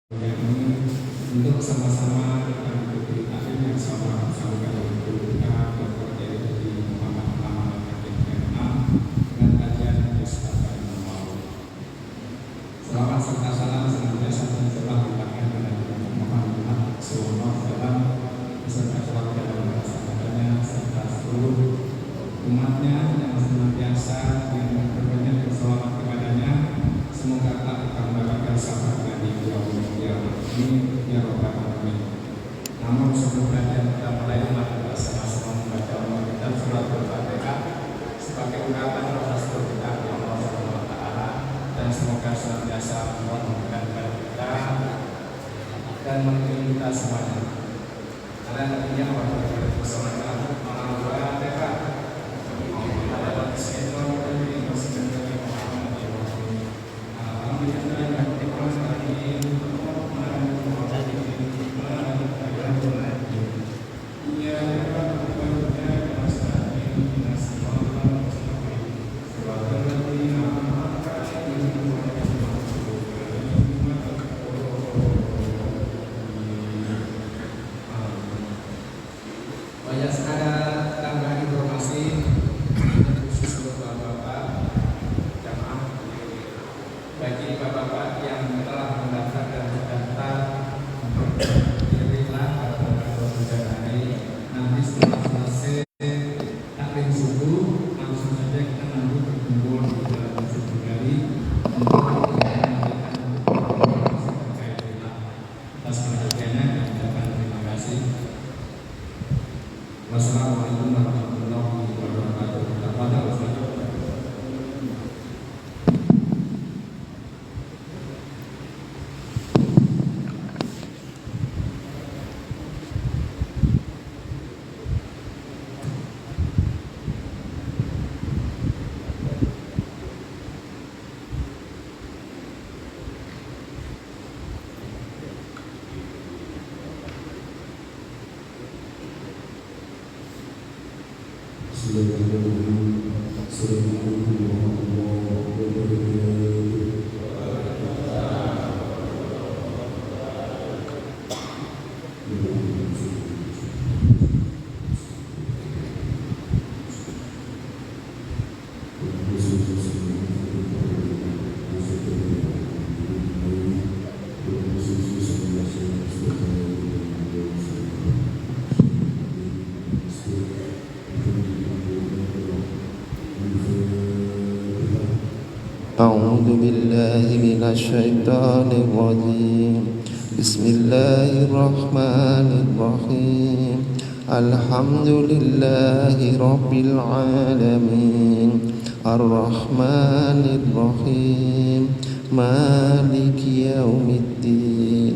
ini untuk sama-sama kita mengikuti taklim yang sama sampaikan oleh kita Dr. Jadi Muhammad Amal Hakim Vietnam dengan kajian Istighfar Maul. Selawat serta salam senantiasa tercurah limpahkan kepada Nabi Muhammad SAW beserta keluarga dan para sahabatnya serta seluruh umatnya yang senantiasa yang berbanyak berselawat kepadanya. Semoga tak ditambahkan sahabatnya di yaumil qiyamah. Amin ya rabbal alamin. Namun sebelum kita mulai, mari kita sama-sama membaca Al-Quran surat Al-Fatihah sebagai ungkapan rasa syukur kita kepada Allah Subhanahu wa taala, dan semoga senantiasa Allah memberikan kepada kita dan melindungi kita semuanya. Karena nantinya Allah bersama Al-Fatihah. Ada tambahan informasi khusus untuk bapak-bapak jamaah, bagi bapak-bapak yang telah mendaftar dan terdaftar dirilah pada tanggal 2 Januari. Nanti setelah selesai taklim subuh langsung saja kita nanti berkumpul di dalam masjid Bugari untuk menyampaikan informasi terkait dengan atas perhatiannya dan ucapan terima kasih. Wassalamualaikum warahmatullahi wabarakatuh. أعوذ بالله من الشيطان الرجيم. بسم الله الرحمن الرحيم. الحمد لله رب العالمين الرحمن الرحيم مالك يوم الدين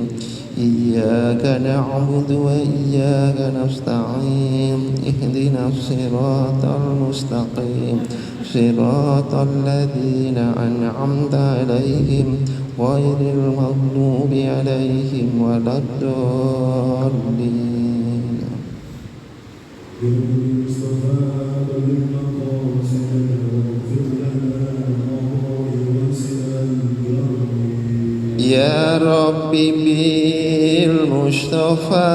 إياك نعبد وإياك نستعين اهدنا الصراط المستقيم صراط الذين أنعمت عليهم غير المغضوب عليهم ولا الضالين. يا ربي بالمصطفى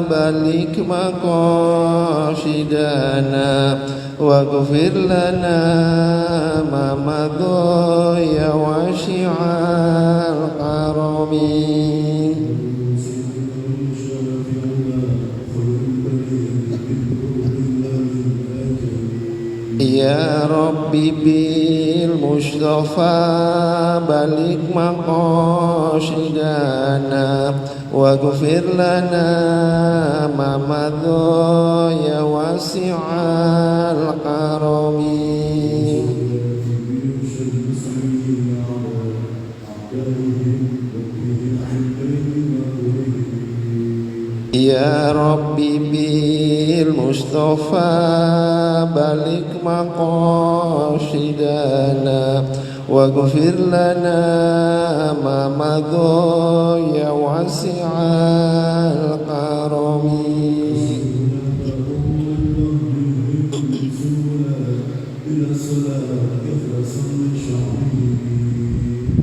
بلغ مقاصدنا واغفر لنا ما مضى يا واسع الكرم. يا ربي بالمصطفى بلغ مقاصدنا واغفر لنا ما مضى يا واسع الكرم. يا ربي بالمصطفى بلغ مقاصدنا واغفر لنا ما مضى يا واسع الكرم.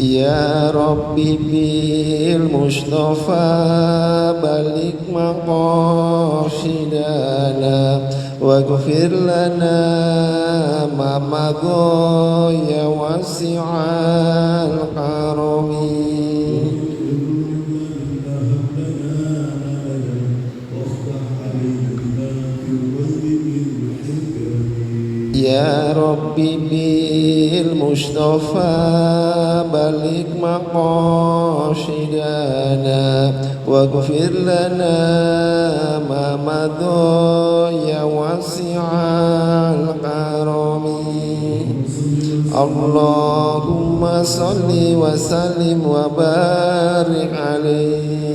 Ya Rabbi bil Mustafa balik maqasidana waghfir lana ma madha ya wasi'al karami. Ya Rabbi bil Mustafa balik maqasidana waghfir lana ma madha ya wasi'al karami. Allahumma salli wa sallim wa barik alaihi.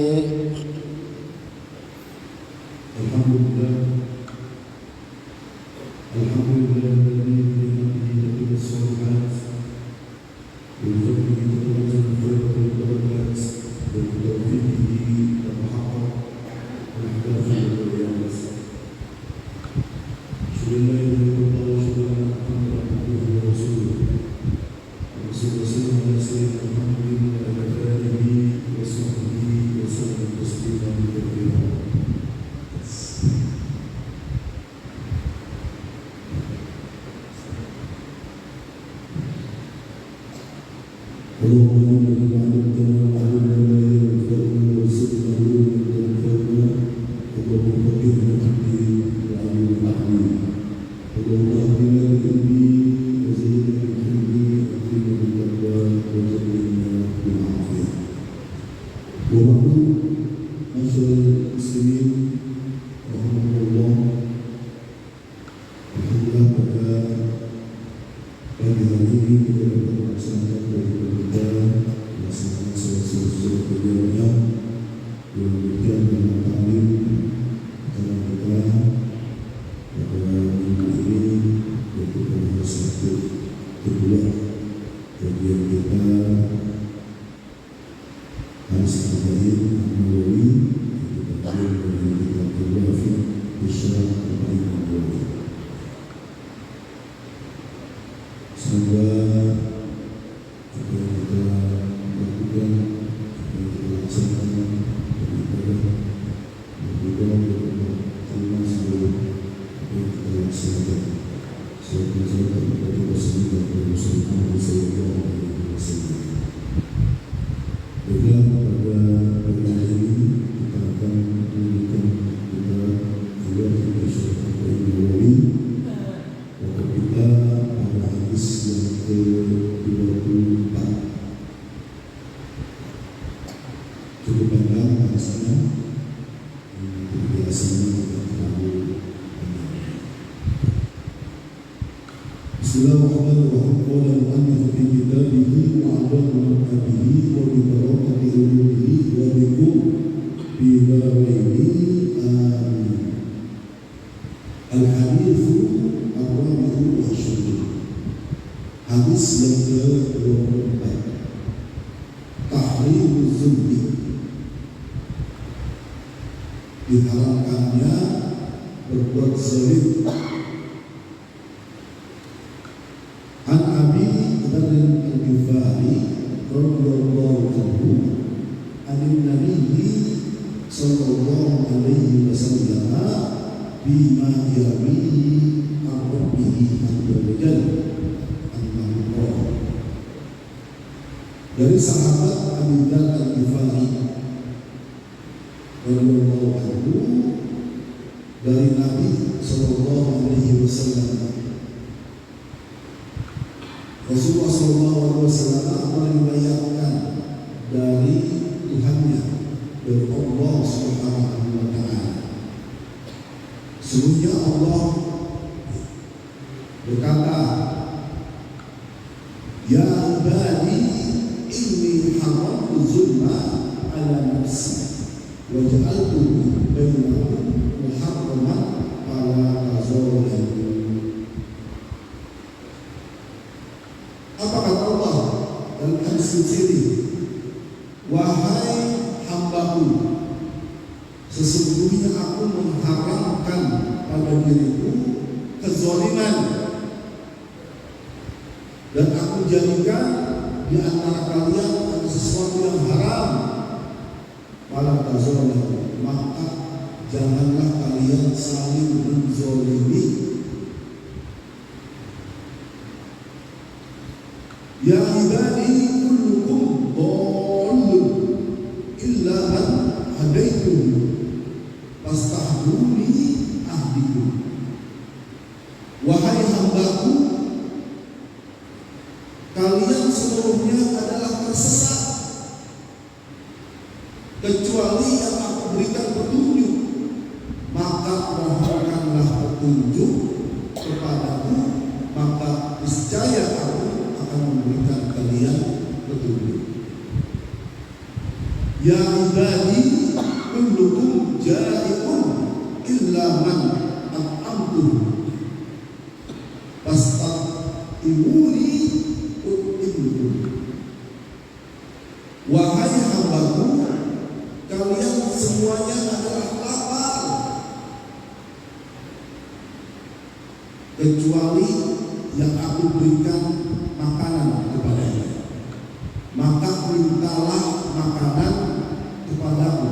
Bismillahirrahmanirrahim. Qala al-mu'allif fi kitabihi wa 'ala abihi wa bi barakati ulumihi wa bikum bi daraini amin. Al-haditsu ar-rabi'u wa 'ashrun. Hadis yang ke-24. Tahrimuz zulmi. Diharamkannya berbuat zalim. An Abi Dzar al-Ghifari radhiyallahu anhu an Nabi sallallahu alaihi wasallam bima yarwi ar-rabbihi an-rijal an-nahar. Dari sahabat Abi Dzar al-Ghifari radhiyallahu anhu dari Nabi sallallahu alaihi wasallam, Rasulullah SAW meriwayatkan dari Tuhannya, dari Allah Subhanahu wa Ta'ala. Sesungguhnya Allah berkata, Ya ibadi inni haramtu zulma ala nafsi wa ja'altuhu bainakum muharraman fala tazalimu. Apa kata Allah dalam hadis ini? Wahai hambaku, sesungguhnya aku mengharamkan pada diriku kezaliman, dan aku jadikan di antara kalian ada sesuatu yang haram, fala tazalamu, maka janganlah kalian saling menzalimi. Ya ibadi kullukum dhallun illa man hadaitum fastahduni ahdikum. Wahai hambaku, kalian seluruhnya adalah tersesat kecuali yang aku berikan petunjuk, maka mohonkanlah petunjuk kepadaku, maka niscaya aku akan memberikan kalian petunjuk. Ya ibadi kullukum ja'iun illa man at'amtu fastaqimuni utimkum. Wahai hambaku, kalian semuanya adalah lapar kecuali yang aku berikan makanan kepadanya, maka mintalah makanan kepadaku,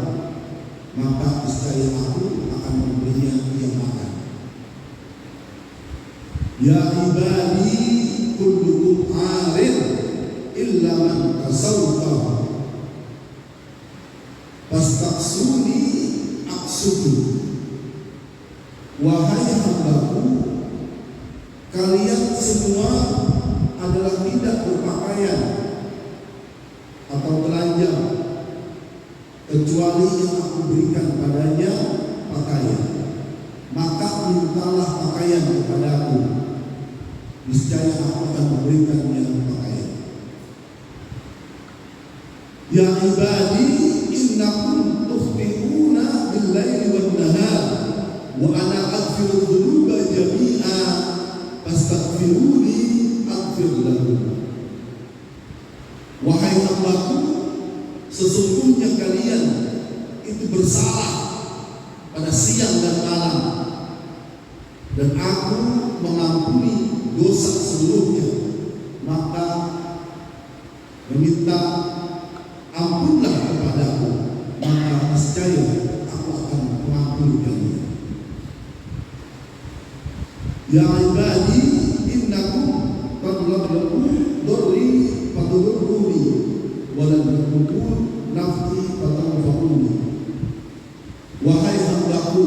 maka niscaya aku akan memberinya yang makan. Ya ibadi kullukum arid illa man kasawtahu fastaksuni aksudu. Wahai hambaku, kalian semua adalah tidak berpakaian atau telanjang kecuali yang aku berikan padanya pakaian, maka mintalah pakaian kepadaku, niscaya aku akan memberikannya pakaian. Ya ibadi innakum tukhti'una bil-laili wan-nahar wa ana aghfiru dzunuba jami'a fastaghfiruni aghfir lakum. Wahai hambaku, sesungguhnya kalian itu bersalah pada siang dan malam, dan aku mengampuni dosa seluruhnya, maka meminta ampunlah kepadaku, maka niscaya aku akan mengampuni kalian. Ya ibadi innakum tadlabu dhurri fatadurruni walan takun nafsi fatanfa'uni. Wahai hambaku,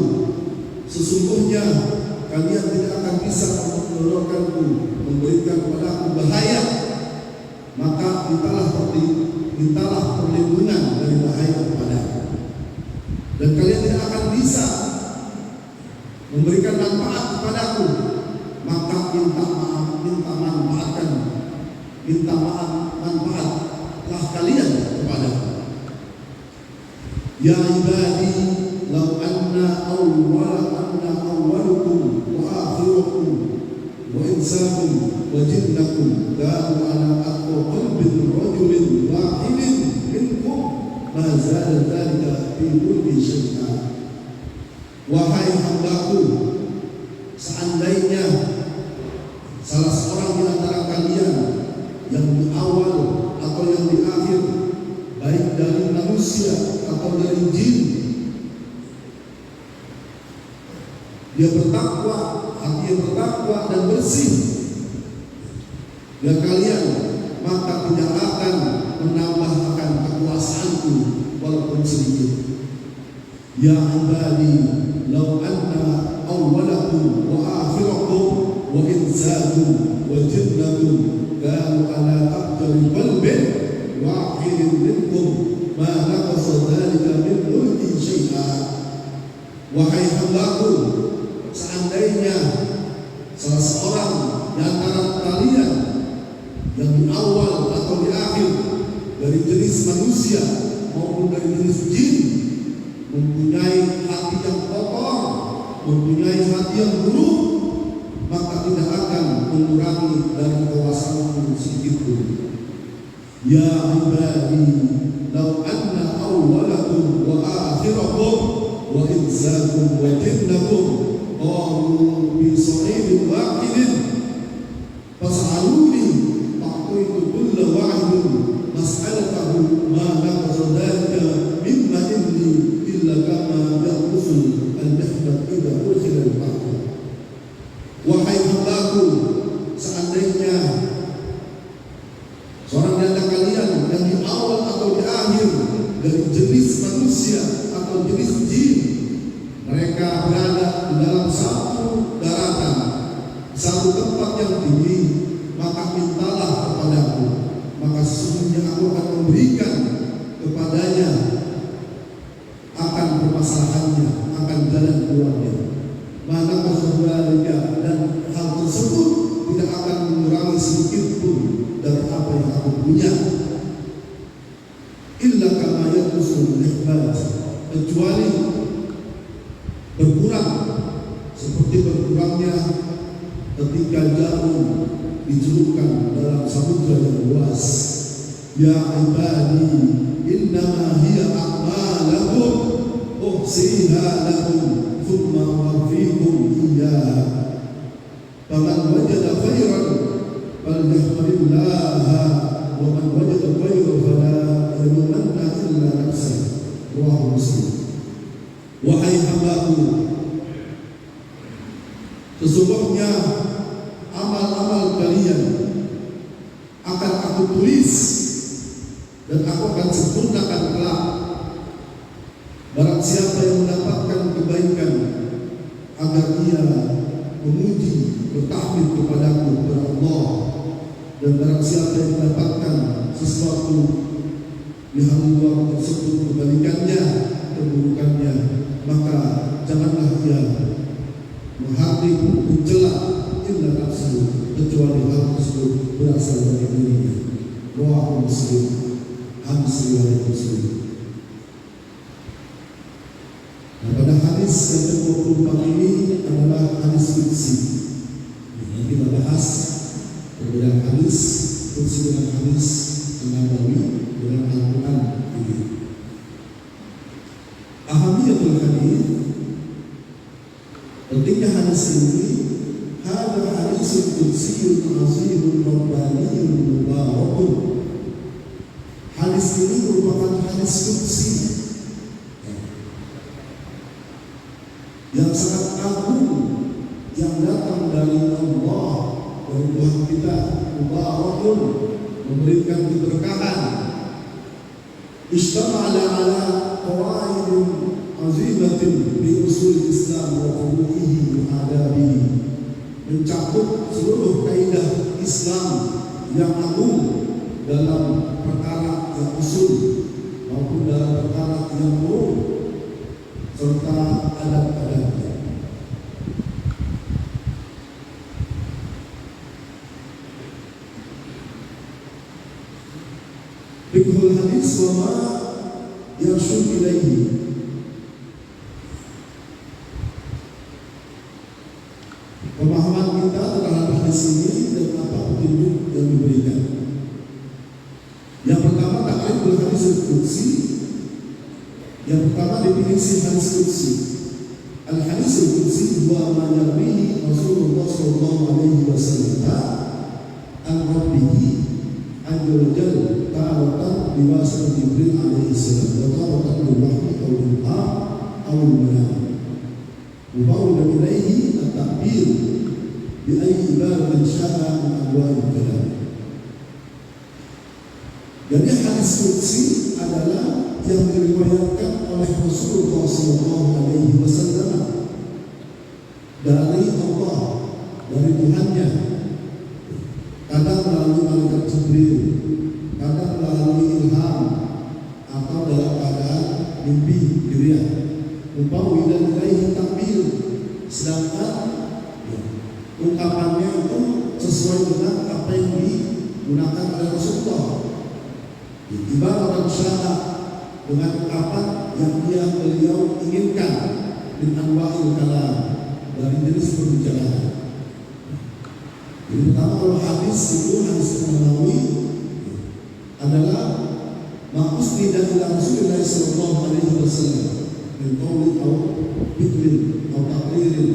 sesungguhnya kalian tidak akan bisa menolongkanku, memberikan kepadaku bahaya, maka mintalah perlindungan dari bahaya kepadaku. Dan kalian tidak akan bisa memberikan manfaat kepadaku, maka minta manfaatlah kalian kepadaku. Ya ibadi law anna awwalukum wa akhirukum wa insakum wa jinnakum kanu ala aqwa qalbin rajulin wahidin minkum ma zada dhalika fi mulki syai'an. Wahai hambaku, seandainya salah seorang di antara kalian yang di awal atau yang di akhir, baik dari manusia atau dari jin, dia bertakwa, hati bertakwa dan bersih, ya kalian, maka tidak akan menambah akan kekuasaanku walaupun sedikit. Ya ibadi law anna awwalakum wa akhirakum wa insakum wa jinnakum kanu ala aqdari qalbin wahidin minkum ma naqasa dhalika min mulki syai'an. Wahai hambaku, seandainya salah seorang di antara kalian yang di awal atau di akhir, dari jenis manusia maupun dari jenis jin, mempunyai hati yang kotor, mempunyai hati yang buruk, maka tidak akan mengurangi dari kekuasaanku sedikit pun. Ya ibadi law anna awwalakum wa akhirakum wa insakum wa jinnakum qalu bi sa'idin wahidin fas'aluni a'taitu kulla wahidin manusia atau jenis jin. Mereka berada di dalam satu daratan, satu tempat yang tinggi. Maka mintalah kepadaku, maka sesungguhnya aku akan memberikan kepadanya akan permasalahannya, akan jalan keluarnya. Maka sebenarnya dan hal tersebut tidak akan mengurangi sedikit pun dari apa yang aku punya. Illa kama yanqusul nikmat, kecuali berkurang seperti berkurangnya ketika jarum dicelupkan dalam samudra yang luas. Ya ibadi, innama hiya a'malakum uhsiha lakum thumma uwaffikum iyyaha. Faman wajada khairan falyahmadillaha wa man wajada khairan fala yalumanna illa nafsahu. Rawahu Muslim. Wahai hambaku, sesungguhnya amal-amal kalian akan aku tulis dan aku akan sempurnakan kelak. Barang siapa yang mendapatkan kebaikan, agar ia memuji, bertahmid kepadaku, kepada Allah. Dan barang siapa yang mendapatkan sesuatu di hari luar tersebut kebalikannya, keburukannya, maka janganlah ia menghardik, mencela illa nafsuhu, kecuali hal tersebut berasal dari dirinya. Rawahu Muslim. Hadis riwayat Muslim. Nah, pada hadis yang ke-24 ini adalah hadis qudsi. Yang kita bahas perbedaan hadis qudsi dengan hadis nabawi dengan Al-Quran ini. Ahamiyatul hadis, pentingnya hadis ini. Hadis hadisul qudsiyun azimun rabbaniyun mubarakun. Hadis ini merupakan hadis qudsi yang sangat agung, yang datang dari Allah, dari Tuhan kita, mubarakun, memberikan keberkahan. Istama'ala ala qawaidin azimatin bi usul Islam wa furu'ihi wa adabihi, mencakup seluruh kaidah Islam yang agung dalam perkara yang usul maupun dalam perkara yang furu' serta adab-adabnya. Fiqhul hadis wa ma yarshud ilaihi. Pemahaman kita terhadap hadis ini dan apa petunjuk yang diberikan. Yang pertama, takriful hadis qudsi. Yang pertama, definisi hadis qudsi. Al-hadis qudsi huwa ma yarwihi Rasulullah sallallahu alaihi wasallam an rabbih azza wa jalla ta'ala biwasat Jibril alaihi salam wa ta'ala bil wahyi aw al-ilham aw al-manam. Mubawwal ilaihi at-ta'bir bi ayyi ibaratin sya'a min anwa'il kalam. Jadi hadis qudsi adalah yang diriwayatkan oleh Rasulullah SAW dari Allah, dari Tuhannya, kadang melalui malaikat Jibril, kadang melalui ilham atau dalam keadaan mimpi dirinya. Umpama dan ilaihi takbir, sedangkan ungkapannya itu sesuai dengan apa yang digunakan oleh Rasulullah. Ibarat syarat dengan apa yang beliau inginkan min anwa'il kalam, dari jenis perbicaraan. Jadi pertama, kalau hadis itu hadis Nabawi adalah maqsud dari Rasulullah sallallahu alaihi wasallam min qaulin aw fi'lin aw taqririn.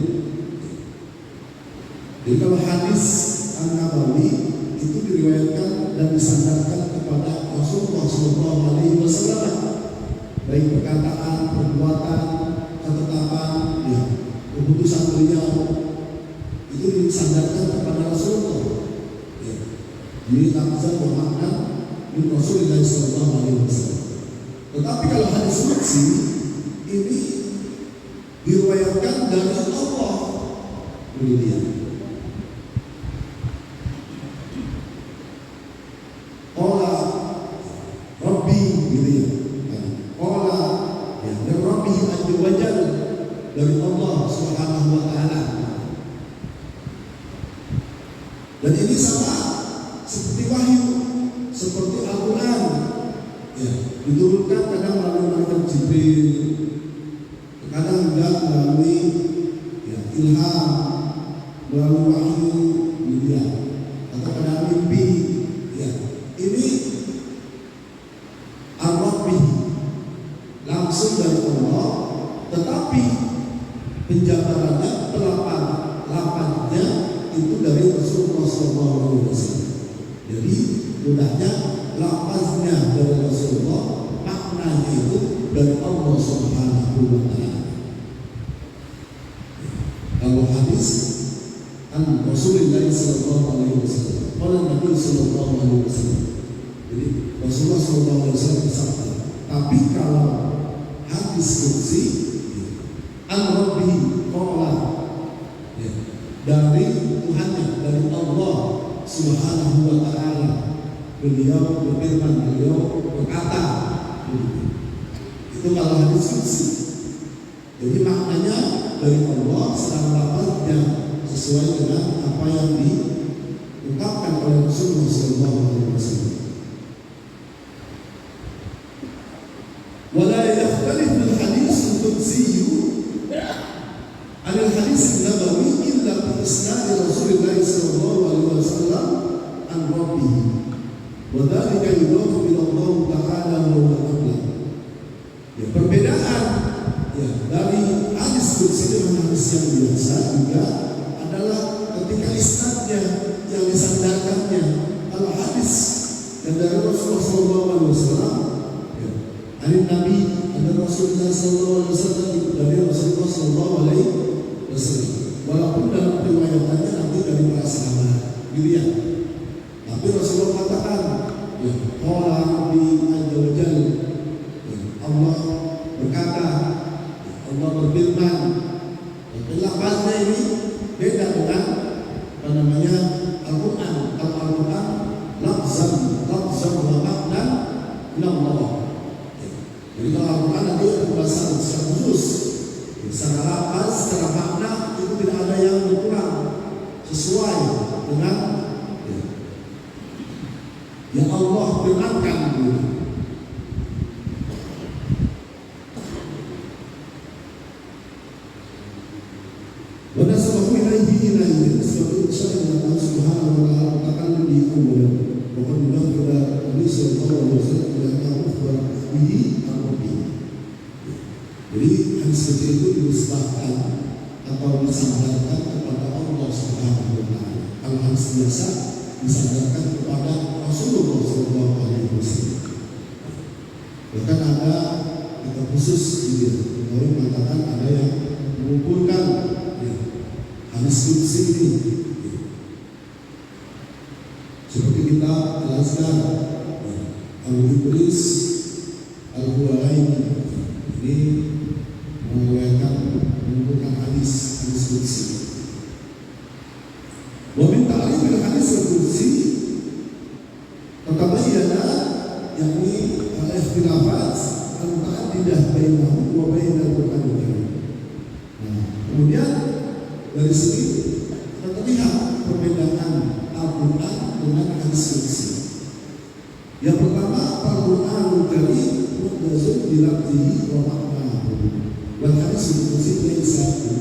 Jadi kalau hadis Nabawi itu diriwayatkan dan disandarkan kepada Rasulullah sallallahu alaihi wasallam, baik perkataan, perbuatan, ketetapan, keputusan beliau itu disandarkan kepada Rasulullah. Jadi lafaz bermakna min Rasulullah sallallahu alaihi wasallam. Tetapi kalau hadis qudsi ini diriwayatkan dari Allah. Kemudian Qala Rabbi gitu ya. Qala ya dari Rabbi azza wa jalla, dari Allah Subhanahu wa taala. Dan ini sama seperti wahyu, seperti Al-Qur'an. Ya, diturunkan kadang melalui malaikat Jibril, kadang juga melalui ya, ilham, melalui wahyu gitu ya, atau kadang mimpi. Ya, ini Ar-Rabbi langsung dari Allah, tetapi penjabarannya lapangnya itu dari Rasulullah SAW. Jadi mudahnya lapaznya dari Rasulullah, maknanya itu dari Allah Subhanahu wa taala. Kalau hadis an Rasulullah sallallahu alaihi wasallam, qala Nabi sallallahu alaihi wasallam. Jadi Rasulullah sallallahu alaihi wasallam bersabda. Tapi kalau hadis qudsi an Rabbi qala, ya, dari Tuhannya, dari Allah Subhanahu wa taala, beliau berfirman, beliau berkata. Itu kalau hadis qudsi. Jadi maknanya dari Allah secara lafaznya sesuai dengan apa yang diungkapkan oleh Rasulullah SAW. Wala yakhtalif al-hadis al-qudsi an al-hadis an-nabawi illa bi isnad Rasulullah SAW an Rabbih. Wa dhalika yudhafu ila Allah Ta'ala wa huwa. Ya, perbedaan ya dari hadis qudsi dengan hadis yang biasa juga adalah ketika isnadnya yang disandarkannya. Kalau hadis yang dari Rasulullah SAW, ya, dari Nabi, ada Rasulullah SAW, dari Rasulullah SAW. Walaupun dalam riwayatannya nanti dari para sahabat, gitu ya. Tapi Rasulullah katakan, ya, qala Rabbi azza wa jalla, ya, Allah berkata, Allah berfirman. Tapi lafaznya ini beda dengan apa namanya Al-Quran. Kalau Al-Quran lafzan wa makna min Allah. Jadi kalau Al-Quran nanti ada pembahasan secara khusus, secara lafaz, secara makna itu tidak ada yang berkurang, sesuai dengan yang Allah firmankan. ونسبه إليه نسبة إنشاء الله سبحانه وتعالى متكلم به أولا وقد نفذ النبي صلى الله عليه وسلم لأنه أخبر به عن ربه. Jadi hadis kecil itu dinisbahkan atau disandarkan kepada Allah Subhanahu wa taala. Kalau hadis biasa disandarkan kepada Rasulullah sallallahu alaihi wasallam. Bahkan ada kitab khusus gitu. Kalau mengatakan ada yang mengumpulkan hadis qudsi ini, seperti kita jelaskan Abu Idris Al-Huwaini ini mengumpulkan hadis qudsi. Wa min ta'rif al-hadis al-qudsi tatabayyana yakni al-ikhtilafat al-muta'addidah bainahu wa bainal Qur'an al-Karim. Kemudian dari sini terlihat perbedaan Al-Quran dengan hadis qudsi. Yang pertama, Al-Quran Al-Karim muhdazun bi lafzihi wa maknahu, wal hadis qudsi laisa bi.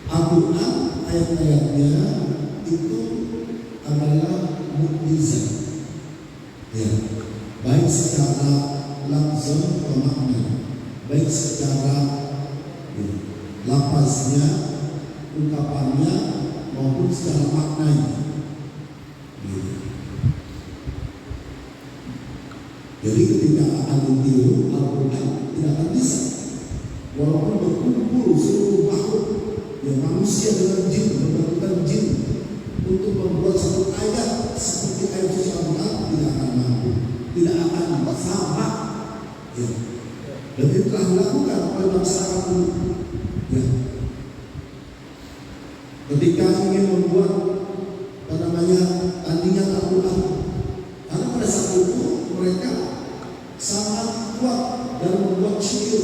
Al-Quran ayat-ayatnya itu adalah mukjizat, ya, baik secara lafzan wa makna, baik secara lafaznya, ungkapannya maupun secara maknanya. Jadi ketika akan ditiru Al-Quran tidak akan bisa, walaupun berkumpul seluruh makhluk, ya, manusia dengan jin, berbentukan jin, untuk membuat satu ayat seperti ayat suci Al-Quran tidak akan mampu, tidak akan Dan itu telah dilakukan oleh masyarakat dulu. Ya. Ketika ingin membuat tandingan Al-Quran, karena pada saat itu mereka sangat kuat dalam membuat syair,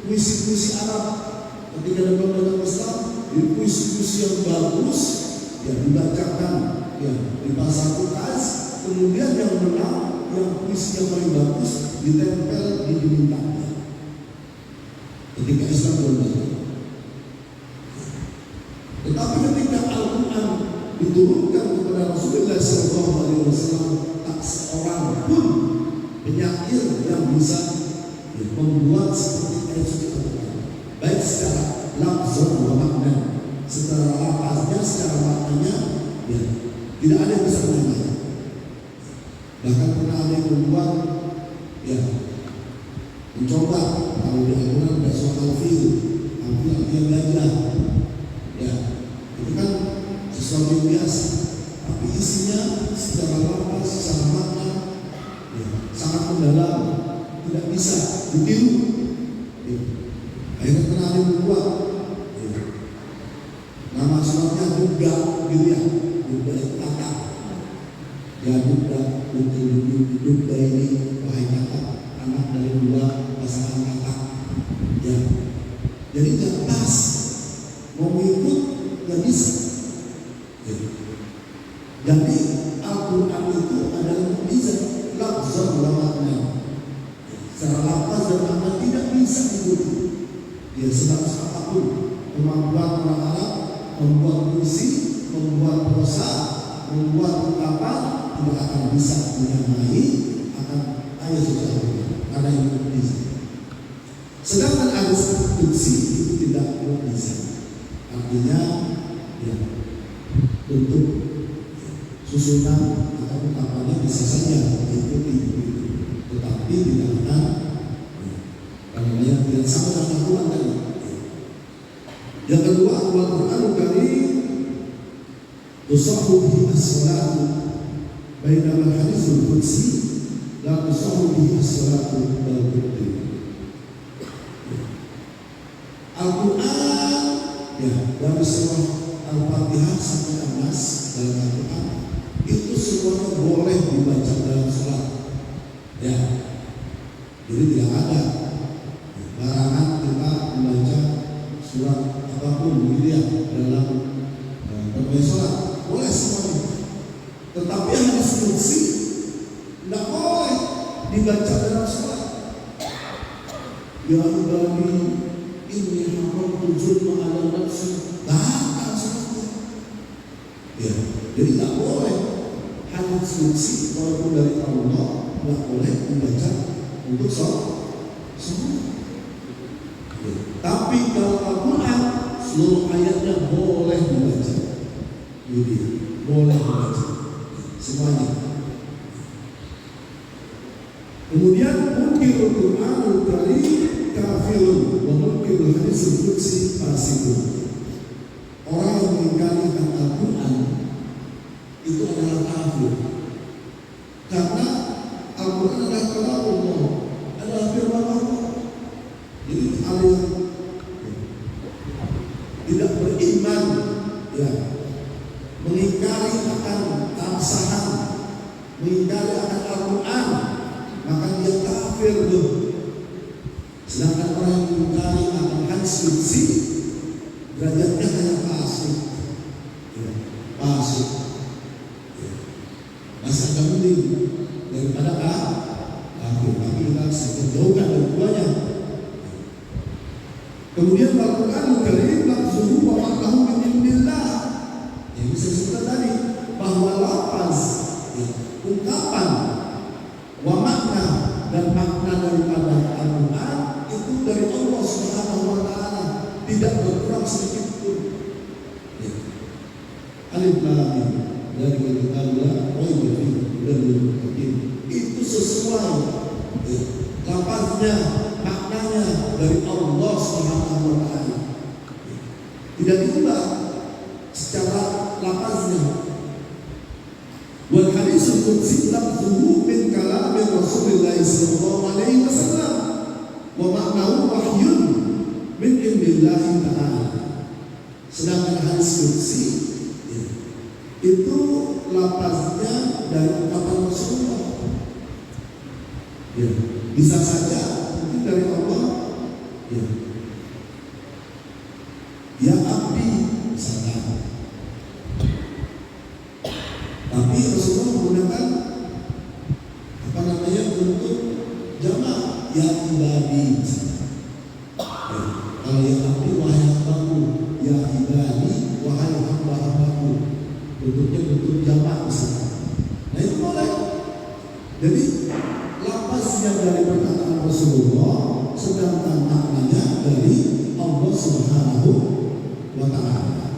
puisi-puisi Arab. Ketika datang Islam, di puisi-puisi yang bagus, ya dibacakan, ya dipasang utas, kemudian yang menang, yang puisi yang paling bagus ditempel di dinding. Ketika Islam belum datang. Tetapi ketika Al-Quran diturunkan kepada Rasulullah SAW, tak seorang pun penyair yang bisa membuat seperti ayat suci Al-Quran, baik secara lafaz wa makna, secara lafaznya, secara maknanya, ya, tidak ada yang bisa menyamai. Bahkan pernah ada yang membuat, ya, mencoba kalau di Al-Quran ada surah Al-Fil artinya gajah, ya, itu kan sesuatu yang biasa, tapi isinya secara lafaz, secara makna, ya, sangat mendalam, tidak bisa ditiru. Ya. Akhirnya pernah ada yang membuat, ya, nama suratnya Duga gitu ya, Duga itu kakak, ya Duga ini wahai kakak, anak dari dua pasangan kakak, ya. Jadi tidak pas, mau ikut nggak bisa. Ya. Jadi Al-Quran itu adalah mukjizat, lafaz wa makna. Secara lafaz dan makna tidak bisa diikuti. Ya, sebagus apapun kemampuan orang Arab membuat puisi, membuat prosa, membuat ungkapan, tidak akan bisa menyamai akan ayat suci Al-Quran karena itu mukjizat. Sedangkan ayat kursi itu tidak mukjizat, artinya ya, untuk susunan atau ungkapannya bisa saja diikuti, tetapi tidak akan karena yang tidak sama dengan Al-Quran tadi. Yang kedua, Al-Quranul Karim tusahhu bihi as-salatu bainama haditsul qudsi la tusahhu bihi as-salatu wal qudsi. Al-Quran, ya, dari surah Al-Fatihah sampai An-Nas dalam Al-Quran itu semuanya boleh dibaca dalam sholat, ya. Jadi tidak ada larangan kita membaca surat apapun gitu ya dalam berbagai sholat, boleh semuanya. Tetapi hadis qudsi tidak boleh dibaca dalam sholat. Ya ibadi inni haramtu zulma ala nafsi, batal sholatnya. Ya, jadi tidak boleh hadis qudsi walaupun dari Allah tidak boleh dibaca untuk sholat. Ya. Tapi kalau Al-Quran seluruh ayatnya boleh dibaca, jadi boleh dibaca semuanya. Kemudian mungkirul Qur'anul Karim kafirun wa mungkirul haditsul qudsi fasikun. Orang yang mengingkari Al-Quran itu adalah kafir, karena Al-Quran adalah kalam Allah, adalah firman Allah. Jadi hal yang tidak beriman, ya, mengingkari akan keabsahan, mengingkari akan Al-Quran, maka dia kafir tuh. Sedangkan orang yang mengingkari akan hadis qudsi derajatnya hanya fasik, ya, fasik, ya. Masih agak mending daripada kafir, tapi kita bisa menjauhkan dari keduanya. Kemudian Al-Quranul Karim lafzuhu wa maknahu min indillah. Yang bisa disebutkan tadi bahwa lafaz, ya, ungkapan, wa makna dan makna daripada Al-Quran itu dari Allah Subhanahu wa taala, tidak berkurang sedikit pun. Ya. Alif lam mim dari kitabullah wa yufidu dari hakim. Itu sesuai, ya, lafaznya, maknanya dari Allah Subhanahu wa taala. Tidak diubah secara lafaznya. Wal haditsul qudsi lafzuhu min kalam Rasulullah sallallahu alaihi wasallam wa kursi ya, itu lapasnya dari ucapan Rasulullah. Ya, bisa saja mungkin dari Allah. Ya, ya Abdi misalkan. Tapi Rasulullah menggunakan apa namanya untuk jamak ya ibadi misalkan. Ya, kalau ya Abdi wahai hambaku, ya ibadi wahai hamba-hambaku, bentuknya bentuk jamak misalkan. Nah itu boleh. Jadi lapasnya dari perkataan Rasulullah, sedangkan maknanya dari Allah Subhanahu wa Ta'ala.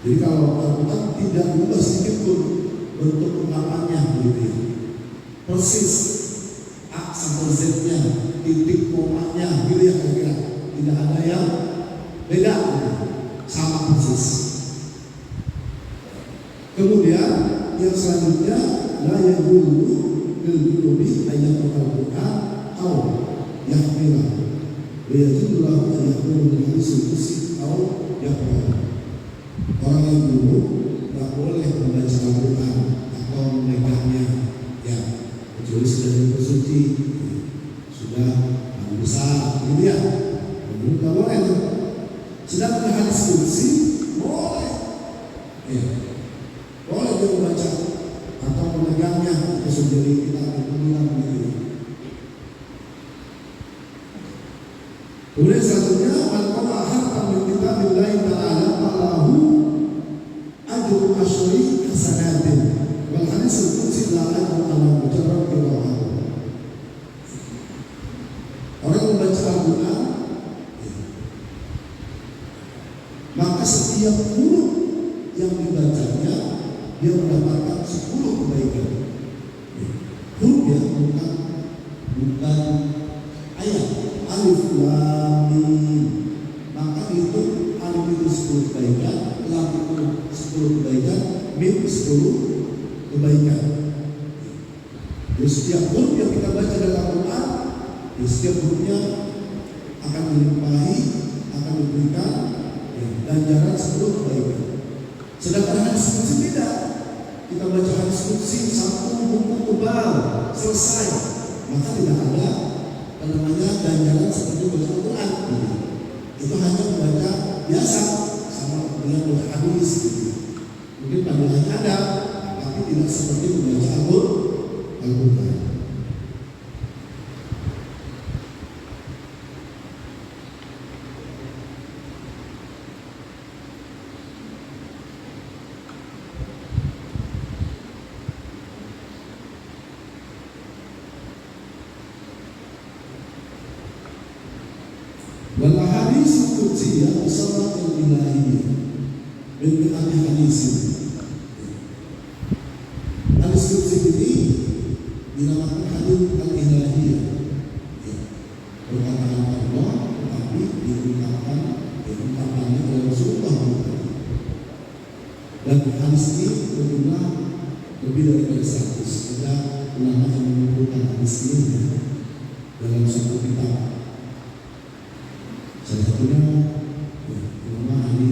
Jadi kalau Al-Quran tidak berubah sedikit pun bentuk ungkapannya gitu ya. Persis A sampai Z-nya, titik komanya gitu ya kira-kira. Tidak ada yang beda, sama persis. Kemudian yang selanjutnya la yaqulu bil qulubi ayatul Al-Quran au yahmila wa yajidu lahu an yaqulu bil hadis au yaqulu. Orang yang dulu tidak boleh membaca Al-Quran atau memegangnya, ya kecuali sudah bersuci, sudah besar, gitu ya. Dulu tidak boleh itu. Sedangkan hadis kursi boleh, ya boleh dia membaca atau memegangnya, sesudah kita bilang begitu. Kemudian selanjutnya al-qara harfan min kitabillahi ta'ala falahu ajru asyri hasanatin wal hadis al-qudsi la ajru ala mujarrad qira'ah. Orang membaca Al-Quran, maka setiap huruf yang dibacanya dia mendapatkan 10 kebaikan. Huruf ya, bukan ayat. Alif lam mim, maka itu alif itu 10 kebaikan, lam itu 10 kebaikan, mim 10 kebaikan. Jadi setiap huruf yang kita baca dalam Al-Quran, setiap hurufnya akan dilimpahi, akan diberikan ganjaran 10 kebaikan. Sedangkan hadis qudsi tidak. Kita baca hadis qudsi satu buku tebal selesai, maka tidak ada namanya ganjaran seperti baca Al-Quran. Itu hanya membaca biasa sama dengan baca hadis. Mungkin pandangannya ada, tapi tidak seperti membaca Al-Quran. Wal hadis qudsiyah usamatun ilahiyah min hadis. Hadis qudsi ini dinamakan hadis al-ilahiyah. Perkataan Allah tetapi diungkapkan ungkapannya oleh Rasulullah. Dan hadis ini berjumlah lebih dari 100. Ada ulama yang mengumpulkan hadis ini dalam satu kitab. Salah satunya ulama Ali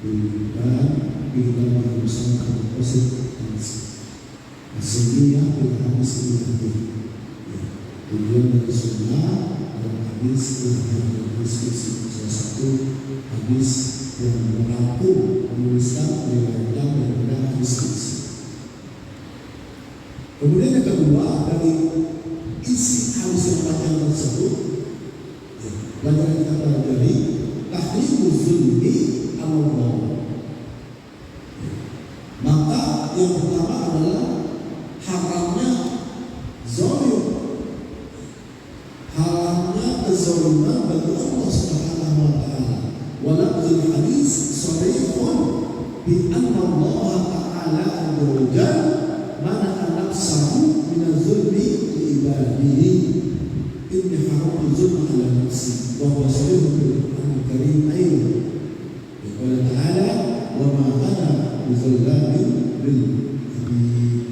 bin Ba'al bersama Al-Qasid As-Sunniyah bil hadis ini. Tujuan dari sunnah adalah hadis salah satu hadis yang mengaku menuliskan riwayat daripada hadis qudsi. Kemudian yang kedua, dari isi hadis yang panjang tersebut, pelajaran kita pelajari tahrimu zulmi Allah. Maka yang pertama adalah haramnya zalim, haramnya kezaliman bagi Allah Subhanahu wa Ta'ala. Walaqul hadis sharihun bi anna Allah Ta'ala azza mana'a nafsahu min az-zulmi li ibadihi. Inni haramtu zulma ala nafsi wa huwa sharihun bil Qur'an al-Karim ayat. Qala ta'ala wa ma ana bizallamin lil abid.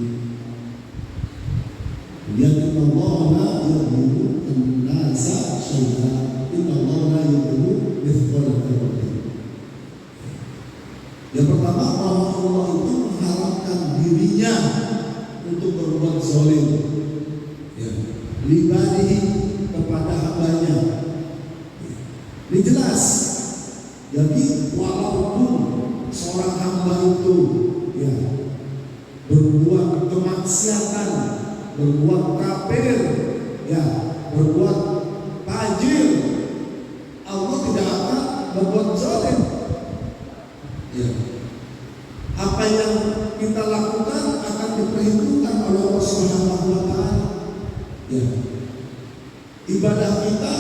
Inna Allah la yuzlimu an-nasa syai'an. Inna Allah la yuzlimu mithqala dzarratin. pertama, bahwa Allah itu mengharapkan dirinya untuk berbuat zalim, ya, libadihi, kepada hambanya. Ini jelas. Jadi walaupun seorang hamba itu, ya, berbuat kemaksiatan, berbuat kafir, ya, berbuat fajir, Allah tidak akan berbuat zalim. Ya. Apa yang kita lakukan akan diperhitungkan oleh Allah Subhanahu wa taala. Ya. Ibadah kita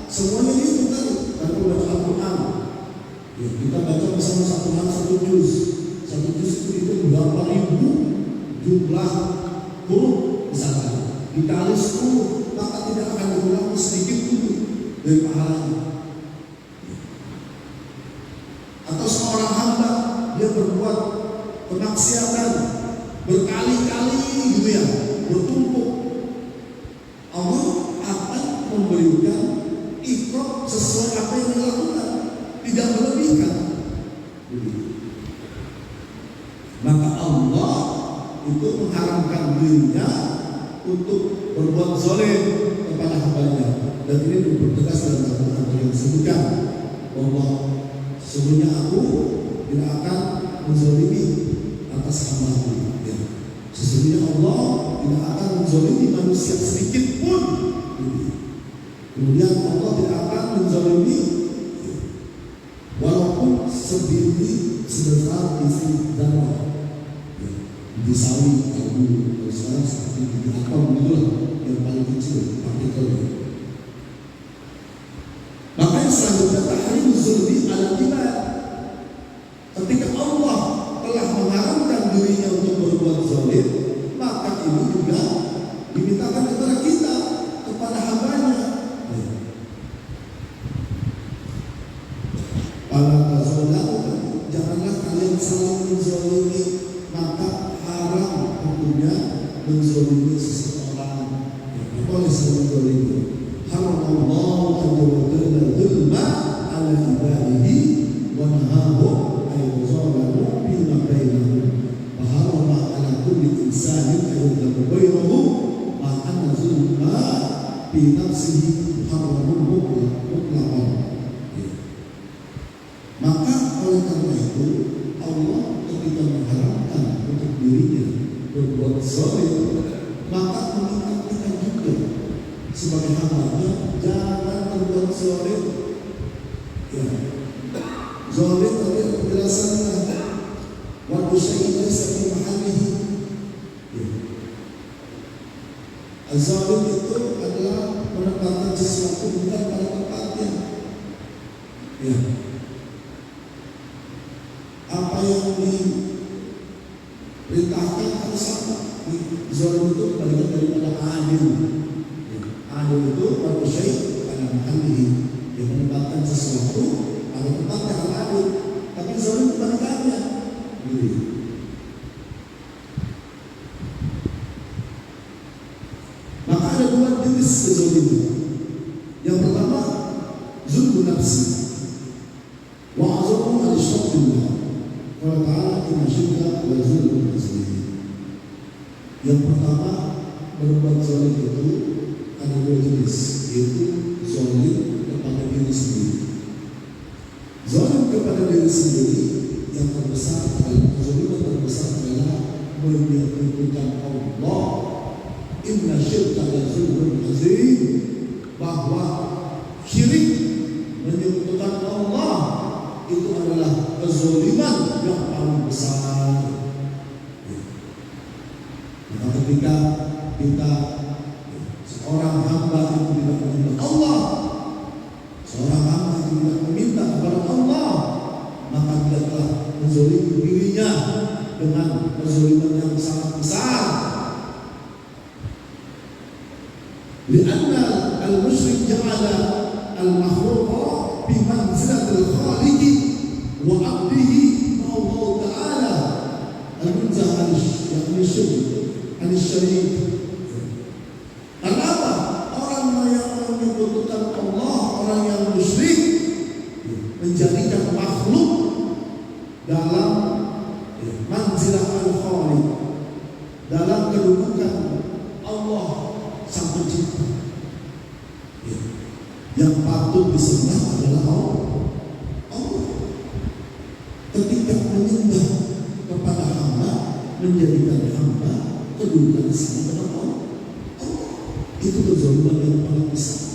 semuanya itu tadi, kalau baca Al-Qur'an. Ya, kita baca bersama satu hari satu juz. Satu juz itu berapa ribu jumlah huruf misalnya. Dikali 10, maka tidak akan dikurangi sedikit pun dari pahalanya. Atau seorang hamba dia berbuat kemaksiatan berkali-kali gitu ya, bertumpuk, Allah akan memberikan iqab sesuai apa yang dilakukan, tidak melebihkan. Maka Allah itu mengharamkan dirinya untuk berbuat zalim kepada hambanya. Dan ini dipertegas dalam Al-Quran yang disebutkan bahwa sesungguhnya aku tidak akan menzalimi atas hamba-Ku. Ya. Sesungguhnya Allah tidak akan menzalimi manusia sedikit pun. Kemudian Allah tidak akan menzalimi walaupun sebiji sebesar isi darah. Ya. Di sawi, kalau sekarang seperti di atom itulah yang paling kecil partikelnya. Makanya selanjutnya tahrim zulmi ala ibad. Ketika Allah telah mengharamkan dirinya untuk berbuat zalim, maka ini juga dimintakan kepada kita, kepada hambanya. Para tazalamu, janganlah kalian saling menzalimi, maka haram hukumnya menzalimi seseorang. Boleh saling menzalimi. Haram Allah zulma ala ibadihi wa nahahu ay zalamu bima bainahum wa harama ala kulli insanin ayyadhabu bainahu ma anna zulma bi nafsihi haramun mutlaqan. Maka oleh karena itu Allah ketika mengharamkan untuk dirinya berbuat zalim, maka mengingat kita juga sebagai hambanya jangan berbuat zalim. Ya. Zalim tadi penjelasannya wa syai'un laysa fi mahallihi. Zalim itu adalah menempatkan sesuatu bukan pada tempatnya. Ya. Apa yang diperintahkan harus sama. Zalim itu bagian daripada adil. Adil itu wa syai'un ala mahallihi, yang menempatkan sesuatu pada tempatnya al adil. Tapi zalim kebalikannya. Maka ada dua jenis kezaliman. Yang pertama zulmun nafsi wa azamu al-syirk. Qala ta'ala inna syirka la zulmun azim. Yang pertama, berbuat zalim itu ada dua jenis, yaitu zalim kepada diri sendiri. Zalim kepada diri sendiri yang terbesar adalah kezaliman terbesar adalah menyekutukan Allah. Inna syirka la zulmun azim, bahwa syirik menyekutukan Allah itu adalah kezaliman yang paling besar. Maka ketika kita seorang hamba itu tidak menyembah Allah, seorang hamba itu tidak meminta kepada Allah, maka dia telah menzalimi dirinya dengan kezaliman yang sangat besar. Lianna al-musyrik ja'ala al-makhluqa bi manzilatil khaliqi wa 'abdihi ma Allah Ta'ala al-munzah al-syarik. Kenapa? Orang yang menyekutukan Allah, orang yang musyrik, menjadikan makhluk dalam Yang patut disembah adalah Allah. Ketika menyembah kepada hamba, menjadikan hamba kedudukan sama dengan Allah. Itu kezaliman yang paling besar.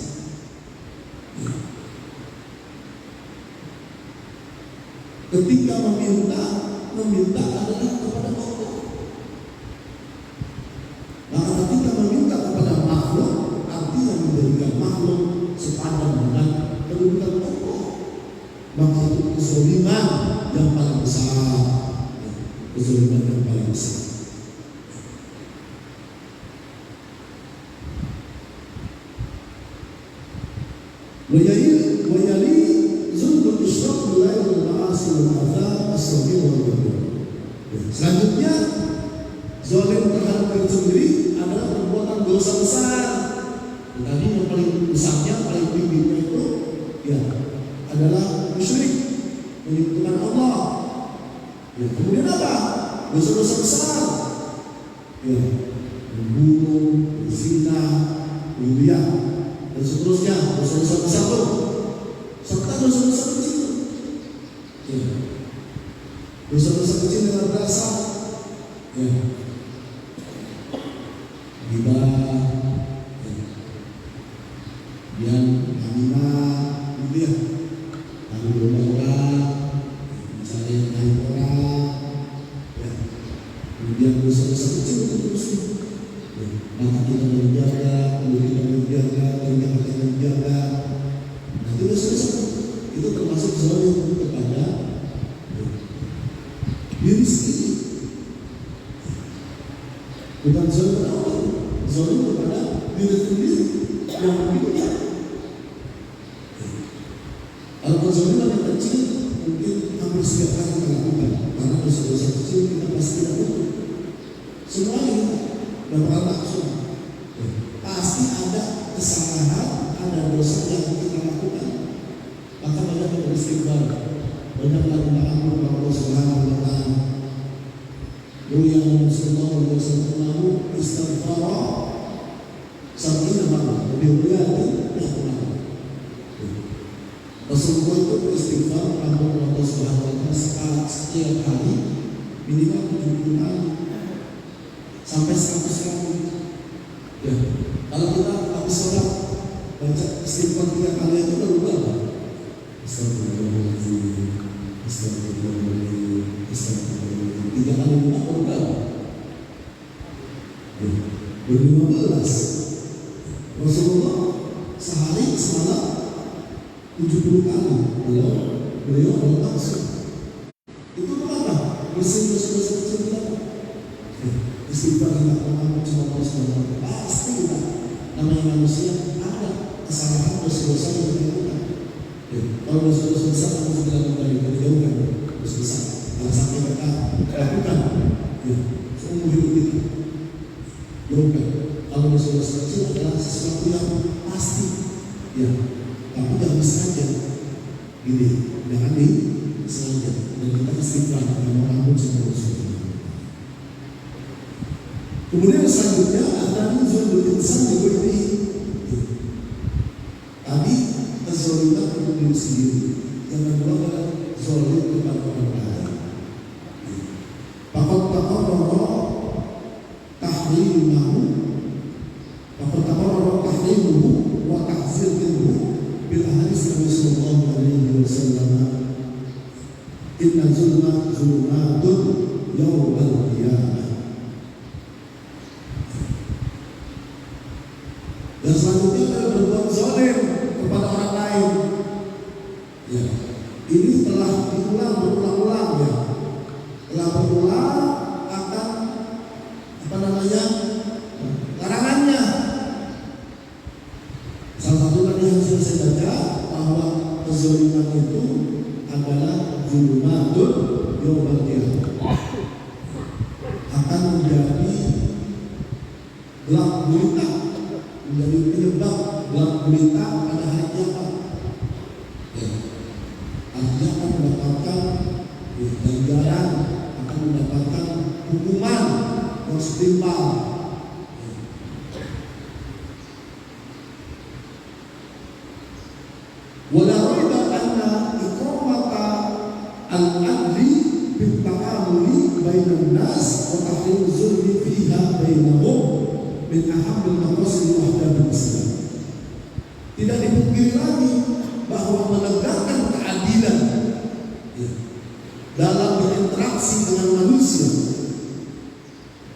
Ketika meminta adalah kepada Allah. Maka ketika meminta kepada makhluk, artinya menjadikan makhluk sepadan dengan kedudukan Allah. Maka itu kezaliman yang paling besar. Kezaliman yang paling besar. Wayali zulmul isyraq billahi wal ma'asi wal adzab as-saghir wal kabir. Selanjutnya, zalim terhadap diri sendiri adalah perbuatan dosa besar. Tadi yang paling besarnya, paling tingginya itu adalah musyrik, menyekutukan Allah. Kemudian apa? Dosa-dosa besar. Membunuh, berzina, riya, dan seterusnya, dosa-dosa besar itu, serta dosa-dosa kecil. Dosa-dosa kecil dengan berasal ghibah, kemudian namimah, lalu domba-domba, misalnya naik orang, kemudian dosa-dosa kecil itu terus. Maka kita menjaga, kita menjaga. Nah, itu dosa-dosa itu termasuk zalim kepada diri sendiri. Bukan zalim kepada Allah, zalim kepada diri sendiri yang berbeda. Kalau kezaliman yang kecil mungkin hampir setiap kali kita lakukan, karena dosa-dosa kecil kita pasti tidak butuh. Semuanya tidak pernah langsung. Pasti ada kesalahan, ada dosa yang kita lakukan. Maka banyak beristighfar, banyak minta ampun kepada Allah Subhanahu wa taala. Yang Rasulullah SAW istighfar sab'ina marrah, lebih berarti Rasulullah itu beristighfar kepada Allah Subhanahu wa taala setiap hari minimal 70 kali sampai 100 kali. Kalau kita habis sholat baca istighfar 3 kali itu baru berapa? Astagfirullahaladzim, astagfirullahaladzim, astagfirullahaladzim. 3 kali baru berapa? 15. Rasulullah sehari semalam 70 kali. Beliau langsung. Itu kenapa? Bersihin dosa-dosa kecil kita. Istighfar kita mengaku sama Allah SWT. Pasti kita namanya manusia ada kesalahan dosa-dosa yang kita lakukan. Kalau dosa-dosa besar harus kita lakukan dijauhkan dosa besar. Kalau sampai kita lakukan, seumur hidup kita jauhkan. Kalau dosa-dosa kecil adalah sesuatu yang pasti, tapi jangan sengaja. Gini, jangan disengaja. Dan kita istighfar mengaku sama Allah SWT. Kemudian selanjutnya ada zulmul insan juga ini. Tadi kezaliman untuk diri sendiri. Yang kedua adalah zalim kepada orang lain. Faqad taqarrara tahrimuhu wa tahziruhu bil hadis Nabi sallallahu alaihi wasallam. Inna zulma zulmatun yawmal qiyamah. Dan selanjutnya adalah berbuat zalim kepada orang lain. Ini telah diulang berulang-ulang Telah berulang akan larangannya. Salah satu tadi yang sudah saya baca bahwa kezaliman itu adalah zulmatun yawmal qiyamah. Akan menjadi gelap gulita, menjadi penyebab gelap gulita pada hari kiamat. Artinya akan mendapatkan ganjaran, akan mendapatkan hukuman yang setimpal. Wala raiba anna iqamata al-adli bil ta'amuli bainan nas wa tahrim zulmi fiha bainahum min ahamil maqasid wahdatul Islam. Tidak dipungkiri lagi bahwa menegakkan keadilan dalam berinteraksi dengan manusia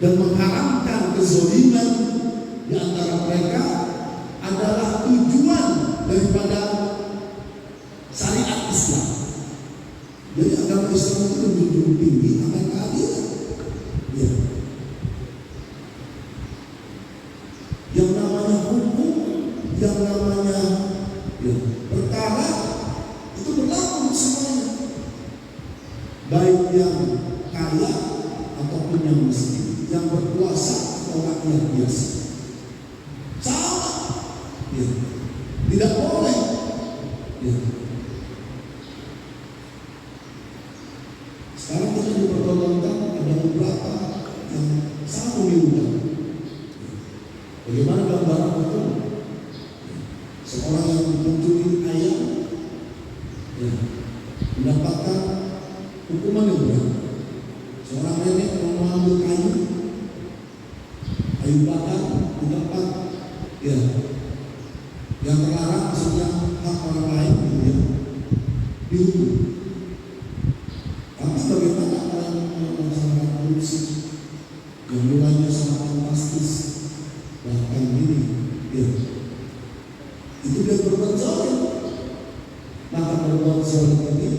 dan mengharamkan kezaliman di antara mereka adalah tujuan daripada syariat Islam. Jadi agama Islam itu menjunjung tinggi akan keadilan. Ya. Yang namanya hukum, yang namanya perkara itu berlaku untuk semuanya, baik yang kaya ataupun yang miskin, yang berkuasa atau rakyat biasa, sama. Ya. Tidak boleh. Ya. Sekarang kita dipertontonkan ada beberapa yang sangat memilukan. Bagaimana gambaran itu? Seorang yang mencuri ayam mendapatkan hukuman yang berat. Seorang nenek yang mengambil kayu bakar di tempat yang terlarang, maksudnya hak orang lain, dihukum. Tapi bagaimana orang yang melaksanakan korupsi yang nilainya sangat fantastis, bahkan ini, itu dia berbuat zalim. Maka berbuat zalim ini,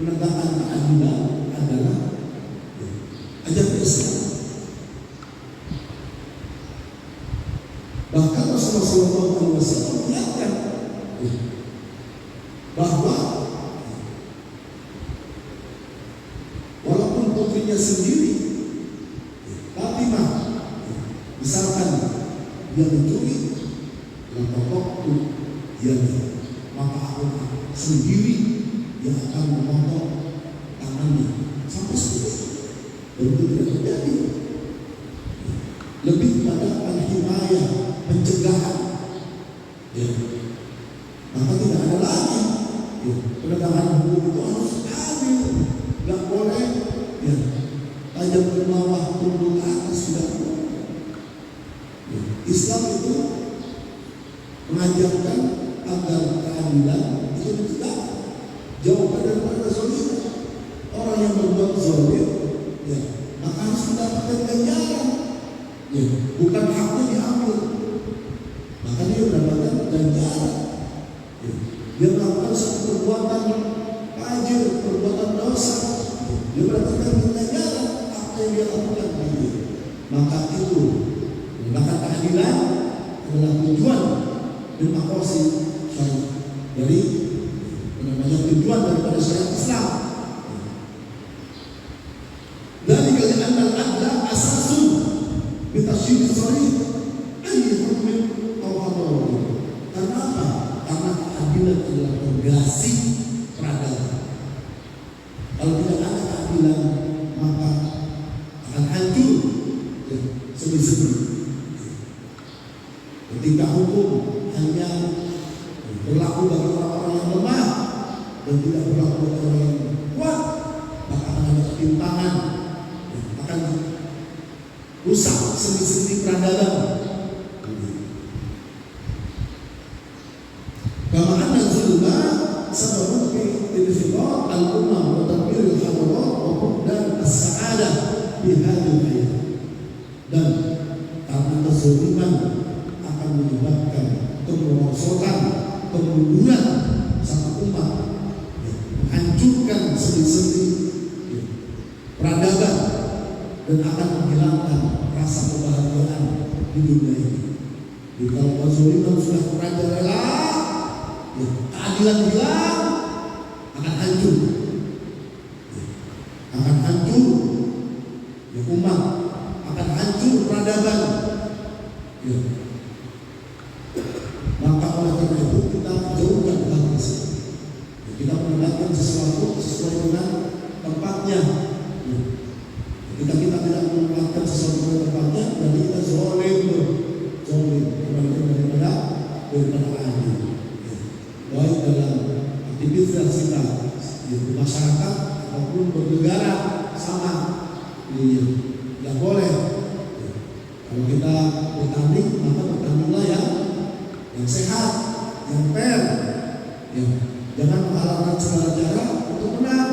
menegakkan keadilan adalah ajaran Islam. Bahkan Rasulullah SAW mengingatkan bahwa walaupun putrinya sendiri, Fatimah, misalkan dia mencuri, dalam waktu dia, maka aku sendiri yang akan memotong tangannya sampai seperti dan itu tidak terjadi. Lebih kepada al-himayah, pencegahan. Maka tidak ada lagi penegakan hukum itu harus adil, nggak boleh tajam ke bawah, turun ke atas, tidak boleh. Islam itu mengajarkan agar keadilan itu ditegakkan, jauhkan daripada zalim. Orang yang berbuat zalim, maka harus mendapatkan ganjaran, bukan haknya diambil, maka dia mendapatkan ganjaran. Dia melakukan satu perbuatan fajir, perbuatan dosa, dia mendapatkan ganjaran apa yang dia lakukan. Maka itu mendapatkan keadilan adalah tujuan dan maqasid syariat, dari tujuan daripada syariat Islam. Dari kalian al-adla asasun bitasyid sharif ayy hukmin awal. Karena apa? Karena keadilan adalah fondasi peradaban. Kalau tidak ada keadilan, maka akan hancur semi-semi. Ketika hukum hanya berlaku bagi orang-orang yang lemah dan tidak berlaku bagi orang yang kuat, maka akan ada ketimpangan, akan rusak seni-seni peradaban. Kama anna zulma sababun fi infiqar al-ummah wa tadbir al-hadarat wa fuqdan as-sa'adah fi hadhihi al-hayat. Dan karena kezaliman akan menyebabkan kemerosotan, kemunduran satu umat, menghancurkan seni-seni peradaban dan akan menghilangkan rasa kebahagiaan di dunia ini. Jadi kalau kezaliman sudah merajalela, keadilan hilang, akan hancur, akan hancur umat, akan hancur peradaban. Maka oleh karena itu kita jauhkan hal tersebut. Kita menegakkan sesuatu sesuai dengan tempatnya. Jika kita tidak menempatkan sesuatu pada tempatnya, berarti kita zalim daripada adil. Baik dalam aktivitas kita di masyarakat ataupun bernegara sama. Nggak boleh. Kalau kita bertanding, maka bertandinglah yang sehat, yang fair. Ya. Jangan menghalalkan segala cara untuk menang.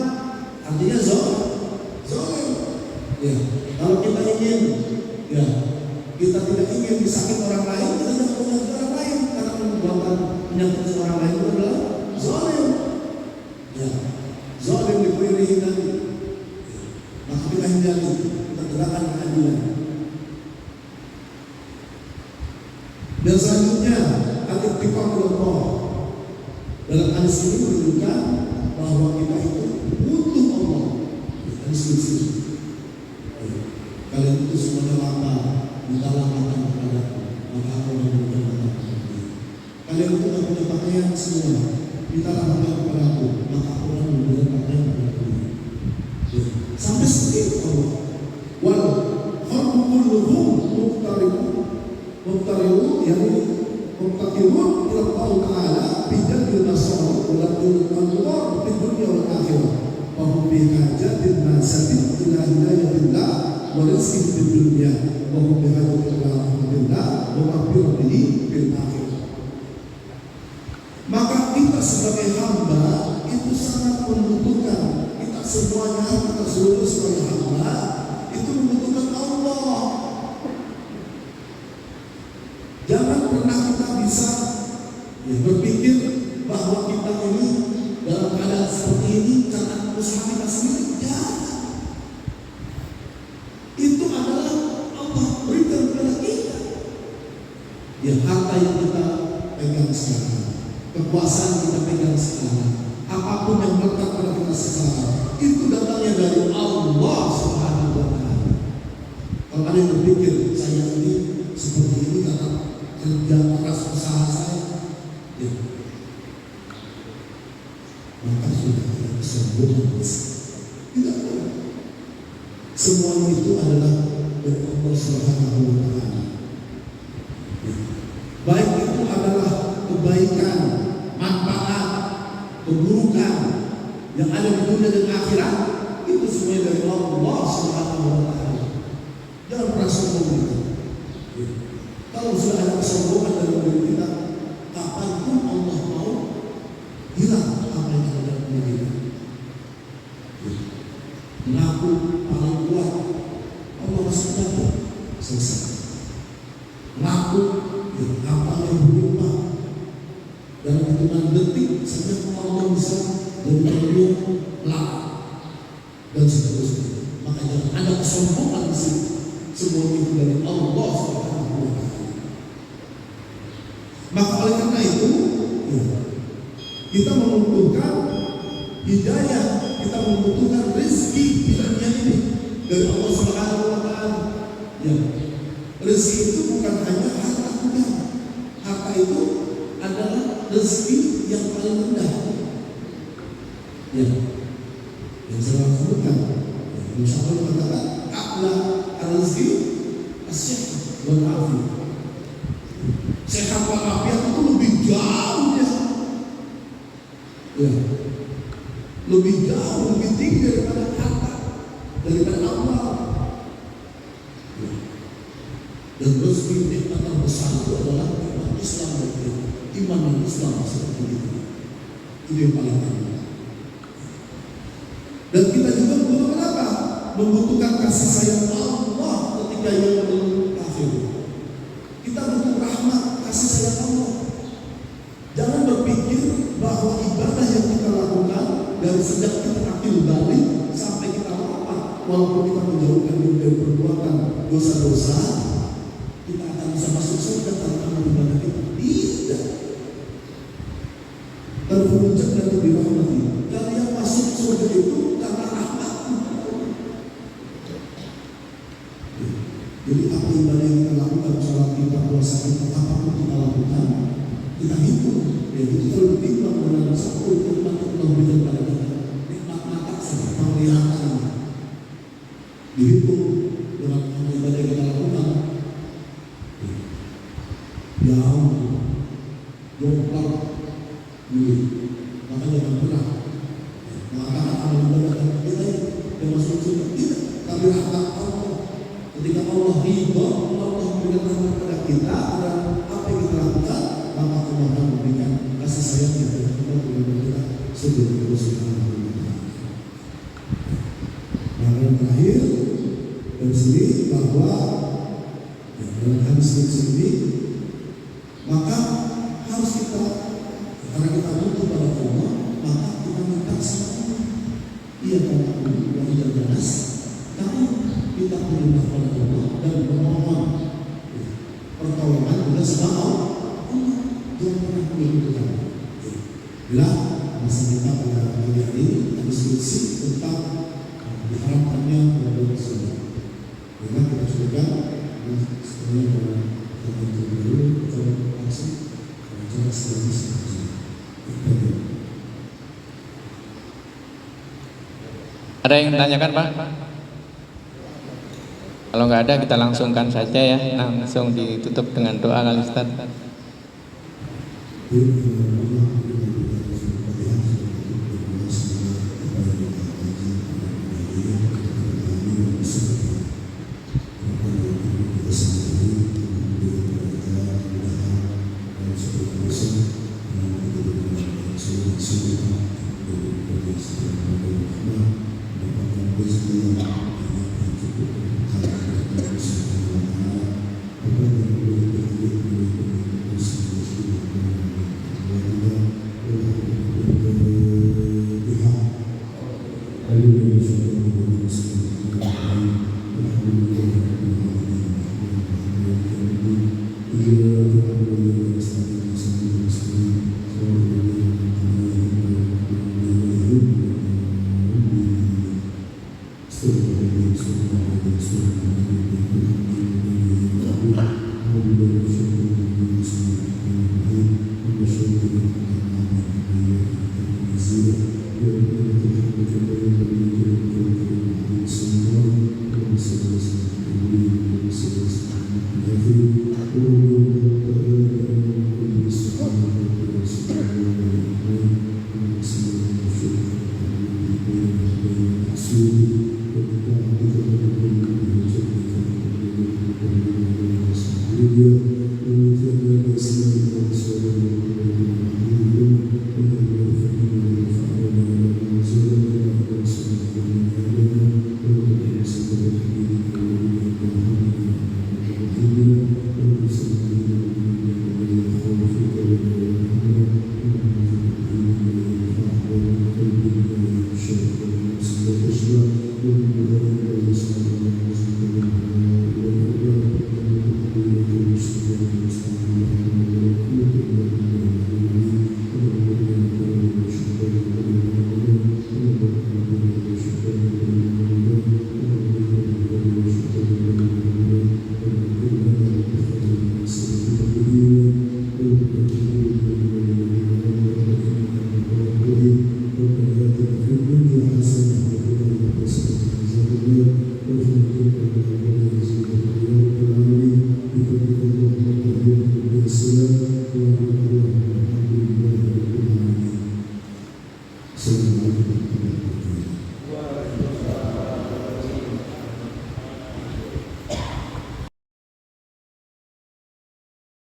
Artinya zolim. Ya. Kalau kita ingin, ya, kita tidak ingin disakiti orang lain, kita tidak menyakiti orang lain, karena menyebabkan menyakiti orang lain itu adalah zolim. Ya. Zolim diberi tadi. Maka kita hindari, kita tegakkan keadilan. Dan selanjutnya, al-ittiqa billah. Dalam hadis ini menunjukkan bahwa kita itu butuh Allah. Hadis ini. Kalian itu semuanya lapar, mintalah makan kepadaku, maka aku memberikan makan kepadamu. Kalian itu tak punya pakaian semua, mintalah makan kepadaku, maka aku memberikan pakaian kepadaku. Sampai seperti itu Allah. Wal khalqu kulluhum muqtaribun yani muqtaribun ila Allah Ta'ala bidadil nasar wa ladul anwar fid dunya wal akhirah. Wa hum bi hajatin nasatin ila hidayatillah wa rizqin fid dunya wa hum bi hajatin ila rahmatillah wa maghfiratihi fil akhirah. Maka kita sebagai hamba itu sangat membutuhkan, kita semuanya, kita seluruh sebagai hamba itu membutuhkan Allah. Jangan pernah kita bisa berpikir bahwa kita ini dalam keadaan seperti ini karena usaha kita sendiri. Jangan. Itu adalah Allah berikan kepada kita. Ya, harta yang kita pegang sekarang, kekuasaan kita pegang sekarang, apapun yang melekat pada kita sekarang, itu datangnya dari Allah Subhanahu wa Ta'ala. Kalau ada yang berpikir saya ini seperti ini karena kerja keras usaha saya, ya, maka sudah tidak kesombongan. Tidak boleh. Semuanya itu adalah dari Allah Subhanahu wa Ta'ala. Ya. Baik itu adalah kebaikan, manfaat, keburukan yang ada di dunia dan akhirat, itu semuanya dari Allah Subhanahu wa Ta'ala. Jangan pernah sombong. Ya. Kalau sudah ada kesombongan dalam diri kita, kapanpun Allah mau hilang apa yang ada dalam diri kita. Ya. Mengaku paling kuat, Allah masih dapat selesai. Mengaku apa yang berubah dalam hitungan detik saja Allah bisa menjadi pelak dan seterusnya. Maka jangan ada kesombongan di sini. Semua itu dari Allah Subhanahu wa Ta'ala. Maka oleh karena itu, ya, kita membutuhkan hidayah, kita membutuhkan rezeki di dunia ini dari Allah Subhanahu wa Ta'ala. Ya, rezeki itu bukan hanya harta benda. Harta itu adalah rezeki yang paling rendah. Ya, yang saya sebutkan. Insya Allah mengatakan akla rezeki asyik wal afiat. Sehat wal afiat itu lebih jauh ya. Ya, lebih jauh, lebih tinggi daripada harta, daripada Allah. Ya. Dan rezeki nikmat terbesar itu adalah nikmat Islam dan iman dan Islam seperti itu. Itu yang paling penting. Dan kita juga membutuhkan apa? Membutuhkan kasih sayang Allah ketika yang belum kafir. Kita butuh rahmat, kasih sayang Allah. Jangan berpikir bahwa ibadah yang kita lakukan dari sejak kita akil balik sampai kita wafat, walaupun kita menjauhkan diri dari perbuatan dosa-dosa, kita akan bisa masuk surga tanpa ibadah kita. Tidak. Terpuncak dan dirahmati. Dan yang masuk surga itu karena rahmat. Jadi apa ibadah yang kita lakukan, sholat kita, puasa kita, apapun kita lakukan, kita hitung. Ya itu terlalu timbang dalam satu nikmat yang Allah berikan pada kita. Nikmat mata saja, penglihatan. Dihitung dengan ibadah yang kita lakukan. Ya Allah, 24 menit. maka jangan pernah mengatakan amal ibadah kita yang masuk surga. Tidak, tapi rahmat Allah. Ketika Allah ridho, Allah memberikan rahmat kepada kita dan apa yang kita lakukan, maka Allah akan memberikan kasih sayangnya kepada kita kepada kita sebelum Allah Subhanahu wa Ta'ala. Nah, yang terakhir dari sini bahwa dalam hadis ini maka harus kita, karena kita butuh pada Allah, maka kita minta sama Allah. Ia kata Allah wa idza jalas, kami kita berdoa pada Allah dan memohon pertolongan kepada sama Allah. Jangan pernah melupakan. Bila masa kita pada pagi hari ini ada diskusi tentang diharapkannya pada surga. Memang kita coba sebenarnya pada dulu kita langsung coba sekali. Ada yang menanyakan Pak? Kalau nggak ada kita langsungkan saja ya, langsung ditutup dengan doa kali Ustaz.